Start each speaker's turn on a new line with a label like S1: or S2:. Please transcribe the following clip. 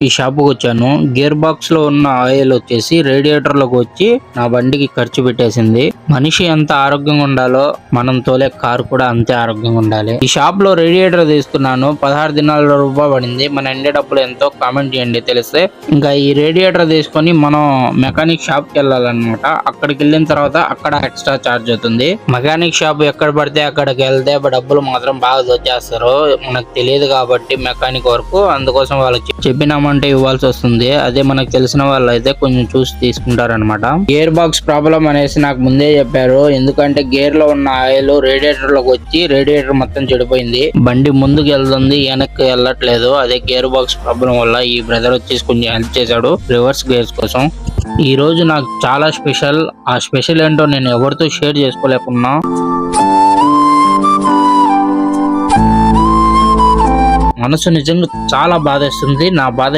S1: ఈ షాపుకి వచ్చాను. గేర్ బాక్స్ లో ఉన్న ఆయిల్ వచ్చేసి రేడియేటర్ లోకి వచ్చి నా బండికి ఖర్చు పెట్టేసింది. మనిషి ఎంత ఆరోగ్యంగా ఉండాలో మనం తోలే కారు కూడా అంతే ఆరోగ్యంగా ఉండాలి. ఈ షాప్ లో రేడియేటర్ తీసుకున్నాను. 16 దినాల రూపాయ పడింది. మన ఇండియా డబ్బులు ఎంతో కామెంట్ చేయండి తెలిస్తే. ఇంకా ఈ రేడియేటర్ తీసుకొని మనం మెకానిక్ షాప్ కి వెళ్ళాలన్నమాట. అక్కడికి వెళ్ళిన తర్వాత అక్కడ ఎక్స్ట్రా చార్జ్ అవుతుంది. మెకానిక్ షాప్ ఎక్కడ పడితే అక్కడికి వెళ్తే డబ్బులు మాత్రం బాగా దొచ్చేస్తారు. మనకు తెలియదు కాబట్టి మెకానిక్ వరకు, అందుకోసం వాళ్ళకి చెప్పినామంటే ఇవ్వాల్సి వస్తుంది. అదే మనకు తెలిసిన వాళ్ళు అయితే కొంచెం చూసి తీసుకుంటారనమాట. గేర్ బాక్స్ ప్రాబ్లం అనేసి నాకు ముందే చెప్పారు. ఎందుకంటే గేర్ లో ఉన్న ఆయిల్ రేడియేటర్ లోకి వచ్చి రేడియేటర్ మొత్తం చెడిపోయింది. బండి ముందుకు వెళ్తుంది, వెనక్కి వెళ్ళట్లేదు. అదే గేర్ బాక్స్ ప్రాబ్లం వల్ల ఈ బ్రదర్ వచ్చేసి కొంచెం హెల్ప్ చేశాడు రివర్స్ గేర్స్ కోసం. ఈ రోజు నాకు చాలా స్పెషల్. ఆ స్పెషల్ ఏంటో నేను ఎవరితో షేర్ చేసుకోలేకున్నా. మనసు నిజంగా చాలా బాధేస్తుంది. నా బాధ